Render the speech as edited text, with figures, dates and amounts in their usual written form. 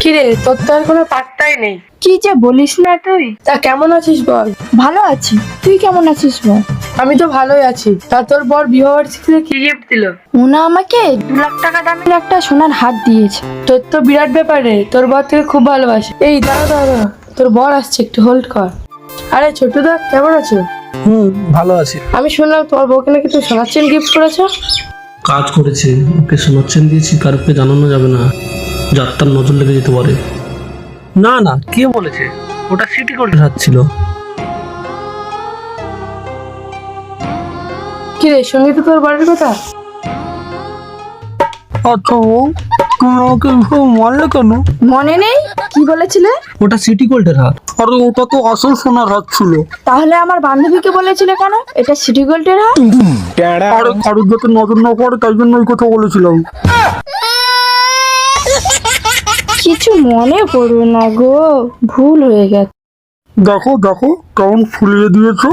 কিরে, তোর তো আর কোনো পাত্তাই নেই। কি যে বলিস না তুই। তা কেমন আছিস বল? ভালো আছি, তুই কেমন আছিস বল? আমি তো ভালোই আছি। তা তোর বর বিবাহবার্ষিকীতে কি গিফট দিল? ওনা আমাকে 2 লাখ টাকা দামের একটা সোনার হাত দিয়েছে। তোর তো বিরাট ব্যাপারে, তোর বর থেকে খুব ভালোবাসে। এই দাঁড়া দাঁড়া, তোর বর আসছে, একটু হোল্ড কর। আরে ছোটদা, কেমন আছো? ভালো আছি। আমি শুনলাম তোমার বউকে নাকি তুমি সোনার চেন গিফট করেছো। কাজ করেছে, ওকে সোনার চেন দিয়েছি, কারোকে জানানো যাবে না, যাত্রার নজর লেগে যেতে পারে। না না, কে বলেছে? ওটা সিটি কোর্টের হাত ছিল। কিরে, শুনলি তো তোর বরের কথা? আচ্ছা বউ, তুমি আমাকে এভাবে মারলে কেন? মনে নেই কি বলেছিলে? ওটা সিটি গোল্ডের হাত। আরে ওটা তো আসল সোনার হাত ছিল। তাহলে আমার বান্ধবীকে বলেছিলে কেন এটা সিটি গোল্ডের হাত? আরে কারোর যাতে নজর না পড়ে তাই জন্য ওই কথা বলেছিলাম। কিছু মনে করো না গো, ভুল হয়ে গেছে। দেখো দেখো কেমন ফুলিয়ে দিয়েছো।